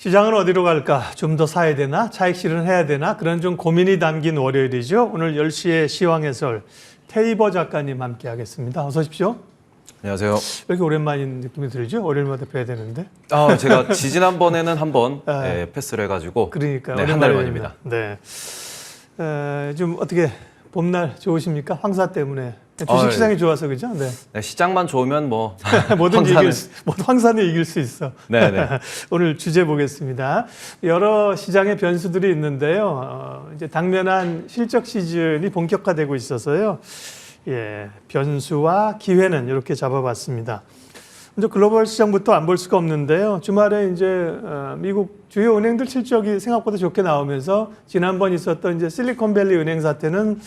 시장은 어디로 갈까? 좀 더 사야 되나? 차익 실현해야 되나? 그런 좀 고민이 담긴 월요일이죠. 오늘 10시에 시황 해설 테이버 작가님 함께 하겠습니다. 어서 오십시오. 안녕하세요. 왜 이렇게 오랜만인 느낌이 들죠? 월요일마다 뵈야 되는데. 제가 지지난번에는 한번 패스를 해가지고 그러니까 네, 한 달 만입니다. 네. 좀 어떻게 봄날 좋으십니까? 황사 때문에. 주식시장이 좋아서 그죠? 네. 네, 시장만 좋으면 뭐 뭐든지 황사는 이길 수 있어. 네네. 오늘 주제 보겠습니다. 여러 시장의 변수들이 있는데요. 이제 당면한 실적 시즌이 본격화되고 있어서요. 예, 변수와 기회는 이렇게 잡아봤습니다. 먼저 글로벌 시장부터 안 볼 수가 없는데요. 주말에 이제 미국 주요 은행들 실적이 생각보다 좋게 나오면서 지난번 있었던 이제 실리콘밸리 은행 사태는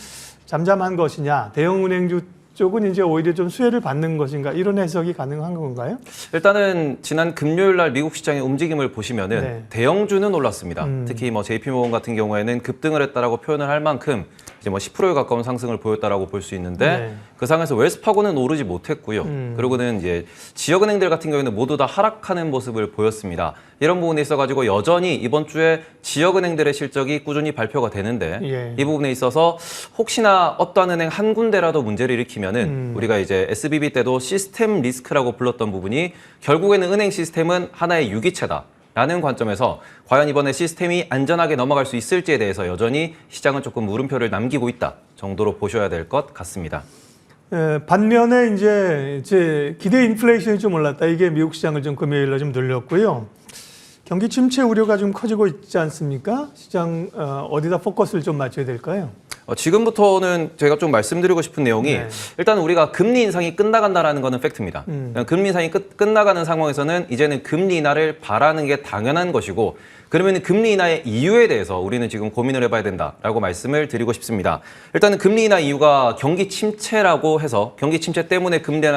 잠잠한 것이냐, 대형 은행주 쪽은 이제 오히려 좀 수혜를 받는 것인가, 이런 해석이 가능한 건가요? 일단은 지난 금요일 날 미국 시장의 움직임을 보시면은 네. 대형주는 올랐습니다. 특히 뭐 JP모건 같은 경우에는 급등을 했다라고 표현을 할 만큼 이제 뭐 10%에 가까운 상승을 보였다라고 볼 수 있는데 네. 그 상황에서 웰스파고는 오르지 못했고요. 그리고는 이제 지역은행들 같은 경우에는 모두 다 하락하는 모습을 보였습니다. 이런 부분에 있어가지고 여전히 이번 주에 지역은행들의 실적이 꾸준히 발표가 되는데 예. 이 부분에 있어서 혹시나 어떠한 은행 한 군데라도 문제를 일으키면은 우리가 이제 SBB 때도 시스템 리스크라고 불렀던 부분이 결국에는 은행 시스템은 하나의 유기체다. 라는 관점에서 과연 이번에 시스템이 안전하게 넘어갈 수 있을지에 대해서 여전히 시장은 조금 물음표를 남기고 있다 정도로 보셔야 될 것 같습니다. 반면에 이제 기대 인플레이션이 좀 올랐다. 이게 미국 시장을 좀 금요일로 좀 늘렸고요. 경기 침체 우려가 좀 커지고 있지 않습니까? 시장 어디다 포커스를 좀 맞춰야 될까요? 지금부터는 제가 좀 말씀드리고 싶은 내용이 네. 일단 우리가 금리 인상이 끝나간다라는 거는 팩트입니다. 금리 인상이 끝나가는 상황에서는 이제는 금리 인하를 바라는 게 당연한 것이고 그러면 금리 인하의 이유에 대해서 우리는 지금 고민을 해봐야 된다라고 말씀을 드리고 싶습니다. 일단은 금리 인하 이유가 경기 침체라고 해서 경기 침체 때문에 금리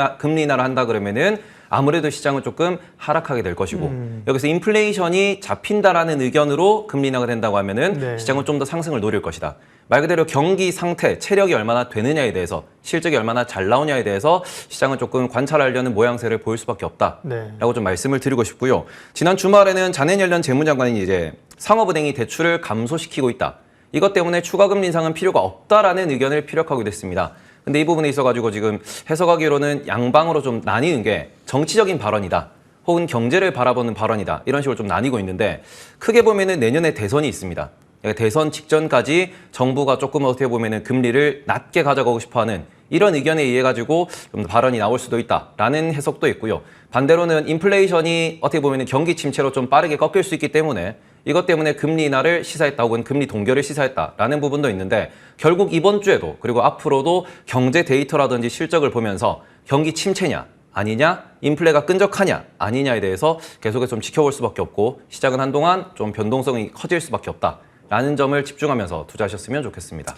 인하를 한다 그러면은 아무래도 시장은 조금 하락하게 될 것이고 여기서 인플레이션이 잡힌다라는 의견으로 금리 인하가 된다고 하면은 네. 시장은 좀 더 상승을 노릴 것이다. 말 그대로 경기 상태, 체력이 얼마나 되느냐에 대해서 실적이 얼마나 잘 나오냐에 대해서 시장은 조금 관찰하려는 모양새를 보일 수밖에 없다라고 네. 좀 말씀을 드리고 싶고요. 지난 주말에는 자네옐런 재무장관이 이제 상업은행이 대출을 감소시키고 있다. 이것 때문에 추가 금리 인상은 필요가 없다라는 의견을 피력하기도 했습니다. 근데 이 부분에 있어가지고 지금 해석하기로는 양방으로 좀 나뉘는 게 정치적인 발언이다. 혹은 경제를 바라보는 발언이다. 이런 식으로 좀 나뉘고 있는데 크게 보면은 내년에 대선이 있습니다. 대선 직전까지 정부가 조금 어떻게 보면은 금리를 낮게 가져가고 싶어하는 이런 의견에 의해 가지고 좀 발언이 나올 수도 있다라는 해석도 있고요. 반대로는 인플레이션이 어떻게 보면은 경기 침체로 좀 빠르게 꺾일 수 있기 때문에 이것 때문에 금리 인하를 시사했다 혹은 금리 동결을 시사했다라는 부분도 있는데 결국 이번 주에도 그리고 앞으로도 경제 데이터라든지 실적을 보면서 경기 침체냐 아니냐 인플레가 끈적하냐 아니냐에 대해서 계속해서 좀 지켜볼 수밖에 없고 시장은 한동안 좀 변동성이 커질 수밖에 없다라는 점을 집중하면서 투자하셨으면 좋겠습니다.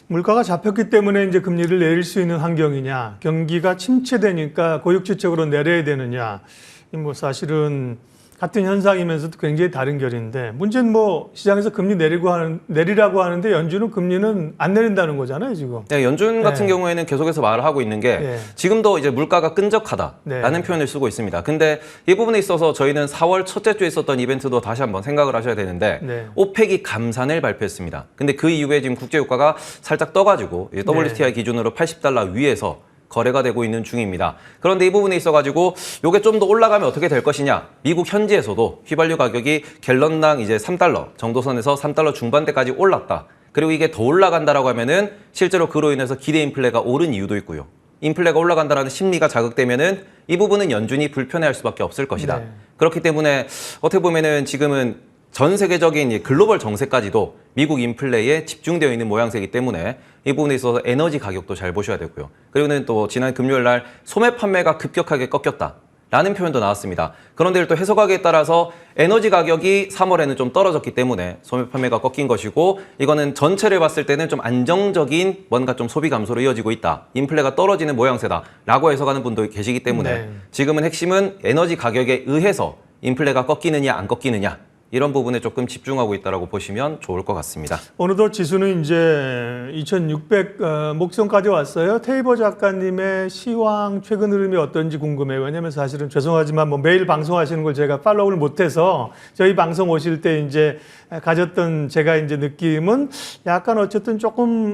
물가가 잡혔기 때문에 이제 금리를 내릴 수 있는 환경이냐, 경기가 침체되니까 고육지책으로 내려야 되느냐, 뭐 사실은 같은 현상이면서도 굉장히 다른 결인데 문제는 뭐 시장에서 금리 내리라고 하는데 연준은 금리는 안 내린다는 거잖아요 지금. 네, 연준 같은 네. 경우에는 계속해서 말을 하고 있는 게 네. 지금도 이제 물가가 끈적하다라는 네. 표현을 쓰고 있습니다. 근데 이 부분에 있어서 저희는 4월 첫째 주에 있었던 이벤트도 다시 한번 생각을 하셔야 되는데 네. 오펙이 감산을 발표했습니다. 근데 그 이후에 지금 국제유가가 살짝 떠가지고 WTI 기준으로 $80 위에서 거래가 되고 있는 중입니다. 그런데 이 부분에 있어가지고 이게 좀 더 올라가면 어떻게 될 것이냐. 미국 현지에서도 휘발유 가격이 갤런당 이제 $3 정도 선에서 $3 중반대까지 올랐다. 그리고 이게 더 올라간다라고 하면은 실제로 그로 인해서 기대 인플레가 오른 이유도 있고요. 인플레가 올라간다라는 심리가 자극되면은 이 부분은 연준이 불편해할 수밖에 없을 것이다. 네. 그렇기 때문에 어떻게 보면은 지금은 전 세계적인 글로벌 정세까지도 미국 인플레에 집중되어 있는 모양새이기 때문에 이 부분에 있어서 에너지 가격도 잘 보셔야 되고요. 그리고는 또 지난 금요일 날 소매 판매가 급격하게 꺾였다라는 표현도 나왔습니다. 그런데 또 해석하기에 따라서 에너지 가격이 3월에는 좀 떨어졌기 때문에 소매 판매가 꺾인 것이고 이거는 전체를 봤을 때는 좀 안정적인 뭔가 좀 소비 감소로 이어지고 있다. 인플레가 떨어지는 모양새다라고 해석하는 분도 계시기 때문에 네. 지금은 핵심은 에너지 가격에 의해서 인플레가 꺾이느냐 안 꺾이느냐 이런 부분에 조금 집중하고 있다라고 보시면 좋을 것 같습니다. 어느덧 지수는 이제 2,600 목선까지 왔어요. 테이버 작가님의 시황 최근 흐름이 어떤지 궁금해요. 왜냐하면 사실은 죄송하지만 뭐 매일 방송하시는 걸 제가 팔로우를 못해서 저희 방송 오실 때 이제 가졌던 제가 이제 느낌은 약간 어쨌든 조금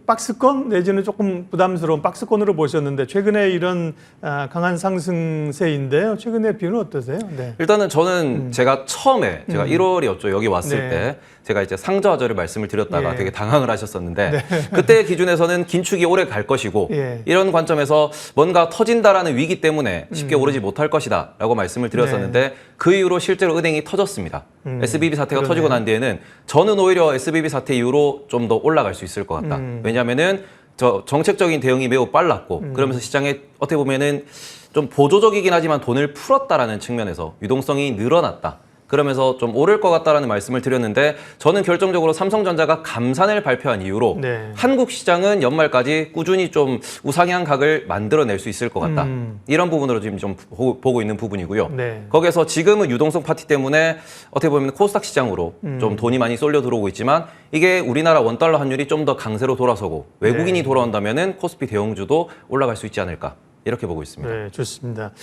박스권 내지는 조금 부담스러운 박스권으로 보셨는데 최근에 이런 강한 상승세인데요. 최근의 뷰는 어떠세요? 네. 일단은 저는 제가 처음에 제가 1월이었죠. 여기 왔을 네. 때 제가 이제 상저하저를 말씀을 드렸다가 예. 되게 당황을 하셨었는데 그때 기준에서는 긴축이 오래 갈 것이고 예. 이런 관점에서 뭔가 터진다라는 위기 때문에 쉽게 오르지 못할 것이다라고 말씀을 드렸었는데 그 이후로 실제로 은행이 터졌습니다. SBB 사태가 그러네요. 터지고 난 뒤에는 저는 오히려 SBB 사태 이후로 좀 더 올라갈 수 있을 것 같다. 왜냐하면은 저 정책적인 대응이 매우 빨랐고 그러면서 시장에 어떻게 보면은 좀 보조적이긴 하지만 돈을 풀었다라는 측면에서 유동성이 늘어났다. 그러면서 좀 오를 것 같다라는 말씀을 드렸는데 저는 결정적으로 삼성전자가 감산을 발표한 이후로 네. 한국 시장은 연말까지 꾸준히 좀 우상향 각을 만들어낼 수 있을 것 같다. 이런 부분으로 지금 좀 보고 있는 부분이고요. 네. 거기에서 지금은 유동성 파티 때문에 어떻게 보면 코스닥 시장으로 좀 돈이 많이 쏠려 들어오고 있지만 이게 우리나라 원달러 환율이 좀 더 강세로 돌아서고 외국인이 네. 돌아온다면은 코스피 대형주도 올라갈 수 있지 않을까 이렇게 보고 있습니다. 네, 좋습니다.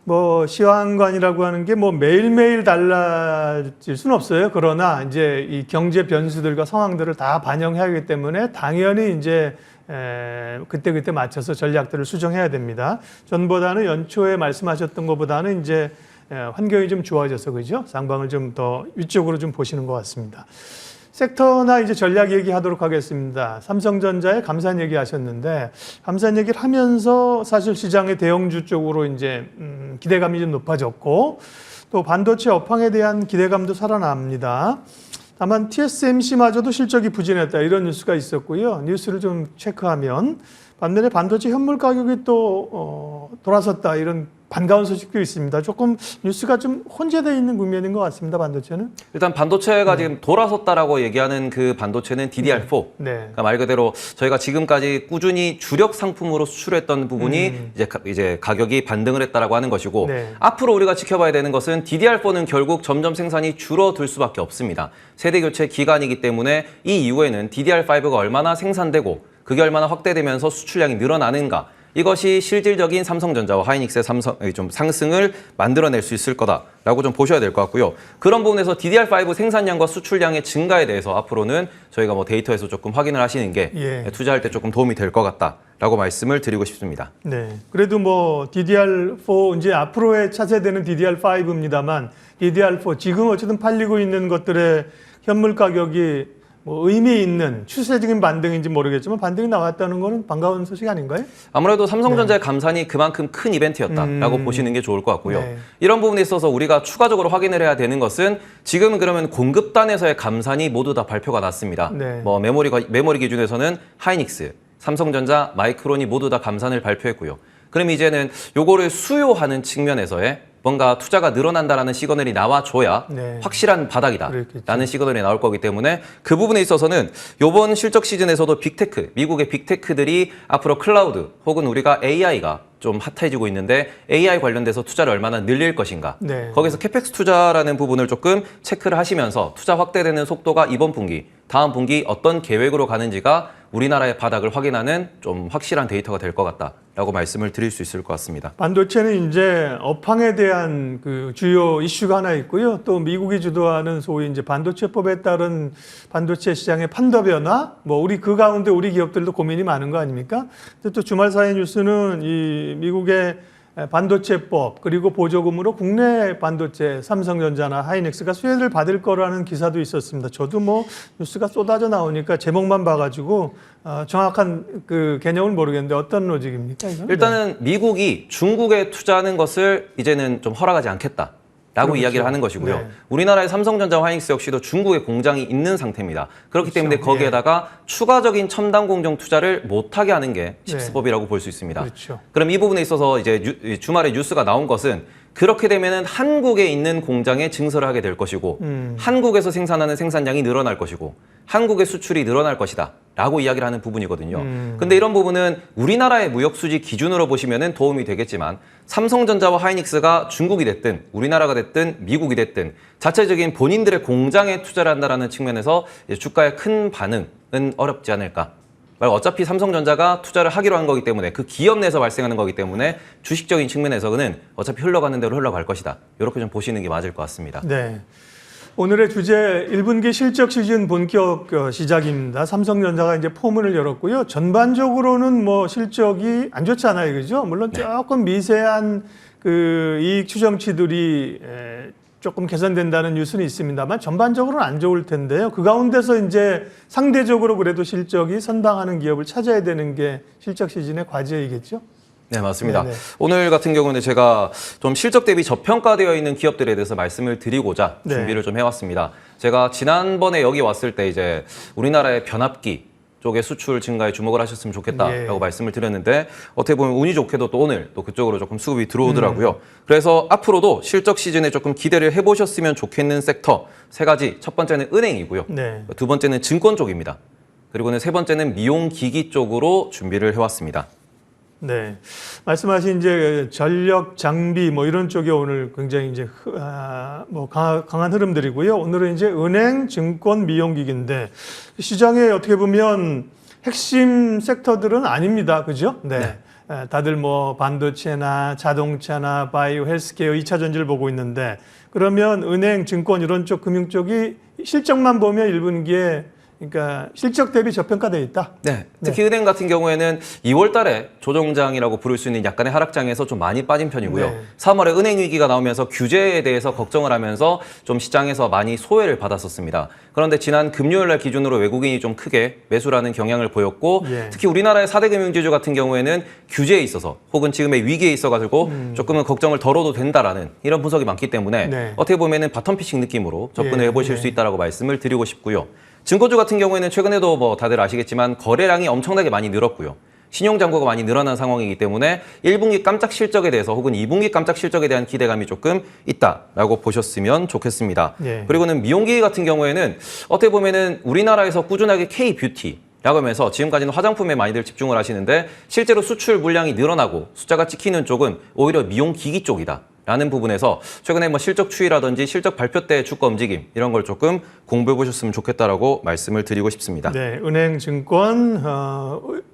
뭐 시황관이라고 하는 게 뭐 매일매일 달라질 수는 없어요. 그러나 이제 이 경제 변수들과 상황들을 다 반영해야 하기 때문에 당연히 이제 그때그때 맞춰서 전략들을 수정해야 됩니다. 전보다는 연초에 말씀하셨던 것보다는 이제 환경이 좀 좋아져서 그죠? 상방을 좀 더 위쪽으로 좀 보시는 것 같습니다. 섹터나 이제 전략 얘기하도록 하겠습니다. 삼성전자의 감산 얘기하셨는데 감산 얘기를 하면서 사실 시장의 대형주 쪽으로 이제 기대감이 좀 높아졌고 또 반도체 업황에 대한 기대감도 살아납니다. 다만 TSMC마저도 실적이 부진했다 이런 뉴스가 있었고요. 뉴스를 좀 체크하면 반면에 반도체 현물 가격이 또 돌아섰다 이런 반가운 소식도 있습니다. 조금 뉴스가 좀 혼재되어 있는 국면인 것 같습니다. 반도체는. 일단 반도체가 지금 돌아섰다라고 얘기하는 그 반도체는 DDR4. 네. 그러니까 말 그대로 저희가 지금까지 꾸준히 주력 상품으로 수출했던 부분이 이제 가격이 반등을 했다라고 하는 것이고 네. 앞으로 우리가 지켜봐야 되는 것은 DDR4는 결국 점점 생산이 줄어들 수밖에 없습니다. 세대 교체 기간이기 때문에 이 이후에는 DDR5가 얼마나 생산되고 그게 얼마나 확대되면서 수출량이 늘어나는가. 이것이 실질적인 삼성전자와 하이닉스의 좀 상승을 만들어낼 수 있을 거다라고 좀 보셔야 될 것 같고요. 그런 부분에서 DDR5 생산량과 수출량의 증가에 대해서 앞으로는 저희가 뭐 데이터에서 조금 확인을 하시는 게 투자할 때 조금 도움이 될 것 같다라고 말씀을 드리고 싶습니다. 네. 그래도 뭐 DDR4 이제 앞으로의 차세대는 DDR5입니다만 DDR4 지금 어쨌든 팔리고 있는 것들의 현물 가격이 뭐 의미 있는 추세적인 반등인지 모르겠지만 반등이 나왔다는 거는 반가운 소식 아닌가요? 아무래도 삼성전자의 감산이 그만큼 큰 이벤트였다라고 보시는 게 좋을 것 같고요. 네. 이런 부분에 있어서 우리가 추가적으로 확인을 해야 되는 것은 지금은 그러면 공급단에서의 감산이 모두 다 발표가 났습니다. 네. 뭐 메모리 기준에서는 하이닉스, 삼성전자, 마이크론이 모두 다 감산을 발표했고요. 그럼 이제는 요거를 수요하는 측면에서의 뭔가 투자가 늘어난다라는 시그널이 나와줘야 네. 확실한 바닥이다라는 그렇겠죠. 시그널이 나올 거기 때문에 그 부분에 있어서는 이번 실적 시즌에서도 빅테크, 미국의 빅테크들이 앞으로 클라우드 혹은 우리가 AI가 좀 핫해지고 있는데 AI 관련돼서 투자를 얼마나 늘릴 것인가. 네. 거기서 캐펙스 투자라는 부분을 조금 체크를 하시면서 투자 확대되는 속도가 이번 분기, 다음 분기 어떤 계획으로 가는지가 우리나라의 바닥을 확인하는 좀 확실한 데이터가 될 것 같다라고 말씀을 드릴 수 있을 것 같습니다. 반도체는 이제 업황에 대한 그 주요 이슈가 하나 있고요. 또 미국이 주도하는 소위 이제 반도체법에 따른 반도체 시장의 판도 변화, 뭐 우리 그 가운데 우리 기업들도 고민이 많은 거 아닙니까? 근데 또 주말 사이 뉴스는 이 미국의 반도체법 그리고 보조금으로 국내 반도체 삼성전자나 하이닉스가 수혜를 받을 거라는 기사도 있었습니다. 저도 뭐 뉴스가 쏟아져 나오니까 제목만 봐가지고 정확한 그 개념을 모르겠는데 어떤 로직입니까? 이건? 일단은 미국이 중국에 투자하는 것을 이제는 좀 허락하지 않겠다. 라고 그렇죠. 이야기를 하는 것이고요. 네. 우리나라의 삼성전자와 하이닉스 역시도 중국에 공장이 있는 상태입니다. 그렇기 그렇죠. 때문에 거기에다가 추가적인 첨단 공정 투자를 못하게 하는 게 칩스법이라고 볼 수 있습니다. 그렇죠. 그럼 이 부분에 있어서 이제 주말에 뉴스가 나온 것은 그렇게 되면은 한국에 있는 공장에 증설을 하게 될 것이고 한국에서 생산하는 생산량이 늘어날 것이고 한국의 수출이 늘어날 것이다 라고 이야기를 하는 부분이거든요. 근데 이런 부분은 우리나라의 무역 수지 기준으로 보시면은 도움이 되겠지만 삼성전자와 하이닉스가 중국이 됐든 우리나라가 됐든 미국이 됐든 자체적인 본인들의 공장에 투자를 한다라는 측면에서 이제 주가의 큰 반응은 어렵지 않을까. 어차피 삼성전자가 투자를 하기로 한 거기 때문에 그 기업 내에서 발생하는 거기 때문에 주식적인 측면에서는 어차피 흘러가는 대로 흘러갈 것이다. 이렇게 좀 보시는 게 맞을 것 같습니다. 네. 오늘의 주제 1분기 실적 시즌 본격 시작입니다. 삼성전자가 이제 포문을 열었고요. 전반적으로는 뭐 실적이 안 좋잖아요, 그죠? 물론 조금 미세한 그 이익 추정치들이 조금 개선된다는 뉴스는 있습니다만 전반적으로는 안 좋을 텐데요. 그 가운데서 이제 상대적으로 그래도 실적이 선방하는 기업을 찾아야 되는 게 실적 시즌의 과제이겠죠. 네, 맞습니다. 네네. 오늘 같은 경우는 제가 좀 실적 대비 저평가되어 있는 기업들에 대해서 말씀을 드리고자 네. 준비를 좀 해왔습니다. 제가 지난번에 여기 왔을 때 이제 우리나라의 변압기 쪽의 수출 증가에 주목을 하셨으면 좋겠다라고 예. 말씀을 드렸는데 어떻게 보면 운이 좋게도 또 오늘 또 그쪽으로 조금 수급이 들어오더라고요. 그래서 앞으로도 실적 시즌에 조금 기대를 해보셨으면 좋겠는 섹터 세 가지. 첫 번째는 은행이고요. 네. 두 번째는 증권 쪽입니다. 그리고는 세 번째는 미용기기 쪽으로 준비를 해왔습니다. 네, 말씀하신 이제 전력 장비 뭐 이런 쪽에 오늘 굉장히 이제 뭐 강한 흐름들이고요. 오늘은 이제 은행, 증권, 미용기기인데 시장에 어떻게 보면 핵심 섹터들은 아닙니다, 그죠? 네. 다들 뭐 반도체나 자동차나 바이오, 헬스케어, 2차 전지를 보고 있는데 그러면 은행, 증권 이런 쪽 금융 쪽이 실적만 보면 1분기에 그러니까 실적 대비 저평가되어 있다. 네, 특히 은행 같은 경우에는 2월 달에 조정장이라고 부를 수 있는 약간의 하락장에서 좀 많이 빠진 편이고요. 네. 3월에 은행 위기가 나오면서 규제에 대해서 걱정을 하면서 좀 시장에서 많이 소외를 받았었습니다. 그런데 지난 금요일 날 기준으로 외국인이 좀 크게 매수라는 경향을 보였고 예. 특히 우리나라의 4대 금융지주 같은 경우에는 규제에 있어서 혹은 지금의 위기에 있어가지고 조금은 걱정을 덜어도 된다라는 이런 분석이 많기 때문에 네. 어떻게 보면은 바텀피싱 느낌으로 접근을 예, 해보실 예. 수 있다라고 말씀을 드리고 싶고요. 증권주 같은 경우에는 최근에도 뭐 다들 아시겠지만 거래량이 엄청나게 많이 늘었고요. 신용잔고가 많이 늘어난 상황이기 때문에 1분기 깜짝 실적에 대해서 혹은 2분기 깜짝 실적에 대한 기대감이 조금 있다라고 보셨으면 좋겠습니다. 예. 그리고는 미용기기 같은 경우에는 어떻게 보면은 우리나라에서 꾸준하게 K-뷰티 라고 하면서 지금까지는 화장품에 많이들 집중을 하시는데 실제로 수출 물량이 늘어나고 숫자가 찍히는 쪽은 오히려 미용기기 쪽이다. 라는 부분에서 최근에 뭐 실적 추이라든지 실적 발표 때 주가 움직임 이런 걸 조금 공부해 보셨으면 좋겠다라고 말씀을 드리고 싶습니다. 네, 은행, 증권,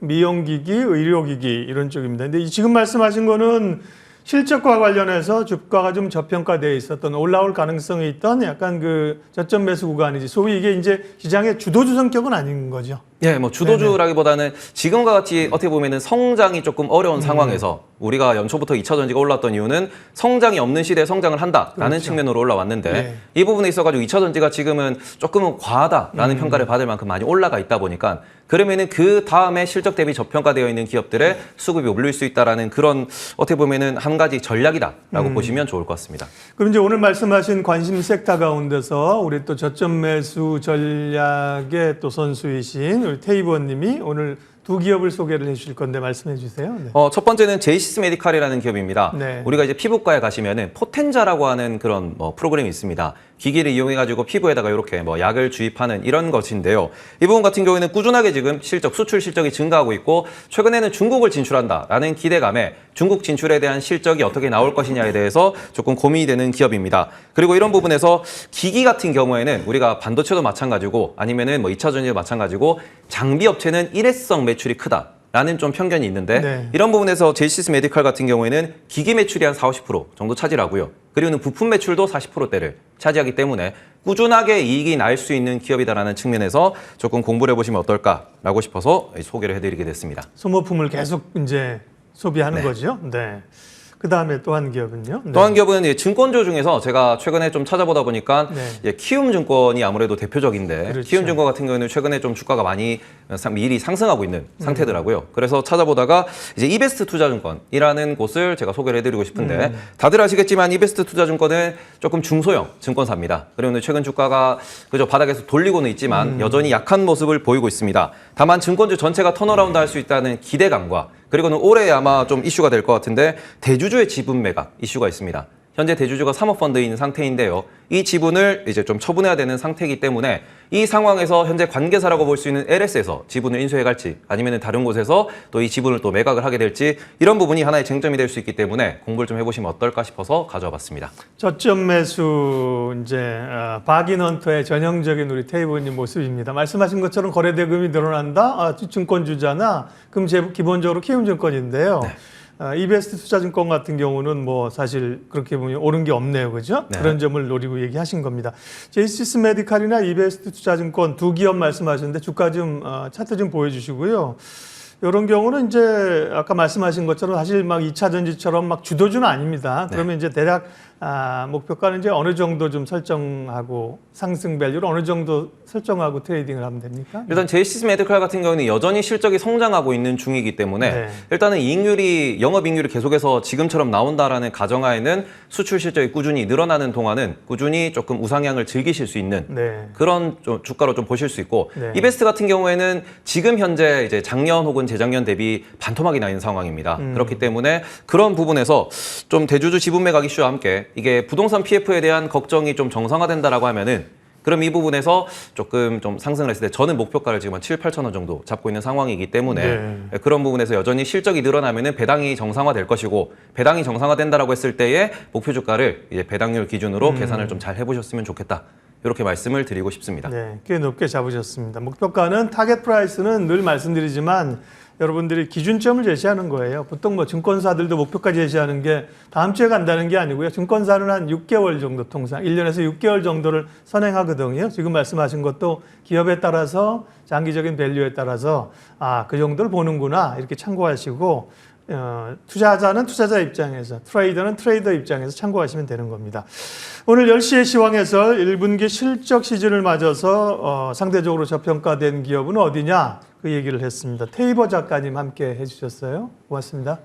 미용기기, 의료기기 이런 쪽입니다. 근데 지금 말씀하신 거는 실적과 관련해서 주가가 좀 저평가되어 있었던 올라올 가능성이 있던 약간 그 저점 매수 구간이지. 소위 이게 이제 시장의 주도주 성격은 아닌 거죠. 예, 뭐 주도주라기보다는 지금과 같이 어떻게 보면은 성장이 조금 어려운 상황에서 우리가 연초부터 2차 전지가 올랐던 이유는 성장이 없는 시대에 성장을 한다라는 그렇죠. 측면으로 올라왔는데 네. 이 부분에 있어가지고 2차 전지가 지금은 조금은 과하다라는 평가를 받을 만큼 많이 올라가 있다 보니까 그러면은 그 다음에 실적 대비 저평가되어 있는 기업들의 수급이 오를 수 있다라는 그런 어떻게 보면은 한 가지 전략이다라고 보시면 좋을 것 같습니다. 그럼 이제 오늘 말씀하신 관심 섹터 가운데서 우리 또 저점 매수 전략의 또 선수이신 우리 테이버님이 오늘 두 기업을 소개를 해주실 건데 말씀해 주세요. 네. 첫 번째는 제이시스 메디칼이라는 기업입니다. 네. 우리가 이제 피부과에 가시면은 포텐자라고 하는 그런 프로그램이 있습니다. 기기를 이용해가지고 피부에다가 이렇게 약을 주입하는 이런 것인데요. 이 부분 같은 경우에는 꾸준하게 지금 수출 실적이 증가하고 있고 최근에는 중국을 진출한다라는 기대감에 중국 진출에 대한 실적이 어떻게 나올 것이냐에 대해서 조금 고민이 되는 기업입니다. 그리고 이런 부분에서 기기 같은 경우에는 우리가 반도체도 마찬가지고 아니면은 2차 전지도 마찬가지고 장비 업체는 일회성 매출이 크다. 라는 좀 편견이 있는데 네. 이런 부분에서 제이시스 메디칼 같은 경우에는 기기 매출이 한 40~50% 정도 차지하고요. 그리고는 부품 매출도 40%대를 차지하기 때문에 꾸준하게 이익이 날 수 있는 기업이다라는 측면에서 조금 공부를 해보시면 어떨까라고 싶어서 소개를 해드리게 됐습니다. 소모품을 계속 이제 소비하는 네. 거죠. 네. 그 다음에 또 한 기업은요. 네. 또 한 기업은 증권주 중에서 제가 최근에 좀 찾아보다 보니까 네. 키움증권이 아무래도 대표적인데 그렇죠. 키움증권 같은 경우에는 최근에 좀 주가가 많이 미리 상승하고 있는 상태더라고요. 그래서 찾아보다가 이제 이베스트 투자증권이라는 곳을 제가 소개를 해드리고 싶은데 다들 아시겠지만 이베스트 투자증권은 조금 중소형 증권사입니다. 그리고 최근 주가가 그저 바닥에서 돌리고는 있지만 여전히 약한 모습을 보이고 있습니다. 다만 증권주 전체가 턴어라운드 할 수 있다는 기대감과 그리고는 올해 아마 좀 이슈가 될 것 같은데 대주주의 지분 매각 이슈가 있습니다. 현재 대주주가 사모펀드인 상태인데요. 이 지분을 이제 좀 처분해야 되는 상태이기 때문에 이 상황에서 현재 관계사라고 볼 수 있는 LS에서 지분을 인수해 갈지 아니면 다른 곳에서 또 이 지분을 또 매각을 하게 될지 이런 부분이 하나의 쟁점이 될 수 있기 때문에 공부를 좀 해보시면 어떨까 싶어서 가져와 봤습니다. 저점 매수 이제 바긴헌터의 전형적인 우리 테이블님 모습입니다. 말씀하신 것처럼 거래 대금이 늘어난다. 증권주잖아. 그럼 기본적으로 키움증권인데요. 네. 이베스트 투자증권 같은 경우는 뭐 사실 그렇게 보면 오른 게 없네요, 그죠? 네. 그런 점을 노리고 얘기하신 겁니다. 제이시스 메디칼이나 이베스트 투자증권 두 기업 말씀하셨는데 주가 좀 차트 좀 보여주시고요. 이런 경우는 이제 아까 말씀하신 것처럼 사실 막 2차 전지처럼 막 주도주는 아닙니다. 그러면 이제 대략 목표가는 이제 어느 정도 좀 설정하고 상승 밸류를 어느 정도 설정하고 트레이딩을 하면 됩니까? 일단 제이시스 메디칼 같은 경우는 여전히 실적이 성장하고 있는 중이기 때문에 네. 일단은 영업이익률이 계속해서 지금처럼 나온다라는 가정하에는 수출 실적이 꾸준히 늘어나는 동안은 꾸준히 조금 우상향을 즐기실 수 있는 네. 그런 좀 주가로 좀 보실 수 있고 네. 이베스트 같은 경우에는 지금 현재 이제 작년 혹은 재작년 대비 반토막이 나 있는 상황입니다. 그렇기 때문에 그런 부분에서 좀 대주주 지분 매각 이슈와 함께 이게 부동산 PF에 대한 걱정이 좀 정상화된다라고 하면은 그럼 이 부분에서 조금 좀 상승을 했을 때 저는 목표가를 지금 한 7, 8천 원 정도 잡고 있는 상황이기 때문에 네. 그런 부분에서 여전히 실적이 늘어나면은 배당이 정상화될 것이고 배당이 정상화된다라고 했을 때의 목표 주가를 이제 배당률 기준으로 계산을 좀 잘 해보셨으면 좋겠다. 이렇게 말씀을 드리고 싶습니다. 네, 꽤 높게 잡으셨습니다. 목표가는 타겟 프라이스는 늘 말씀드리지만 여러분들이 기준점을 제시하는 거예요. 보통 뭐 증권사들도 목표가 제시하는 게 다음 주에 간다는 게 아니고요. 증권사는 한 6개월 정도 통상 1년에서 6개월 정도를 선행하거든요. 지금 말씀하신 것도 기업에 따라서 장기적인 밸류에 따라서 그 정도를 보는구나 이렇게 참고하시고 투자자는 투자자 입장에서, 트레이더는 트레이더 입장에서 참고하시면 되는 겁니다. 오늘 10시의 시황에서 1분기 실적 시즌을 맞아서 상대적으로 저평가된 기업은 어디냐? 그 얘기를 했습니다. 테이버 작가님 함께 해주셨어요. 고맙습니다.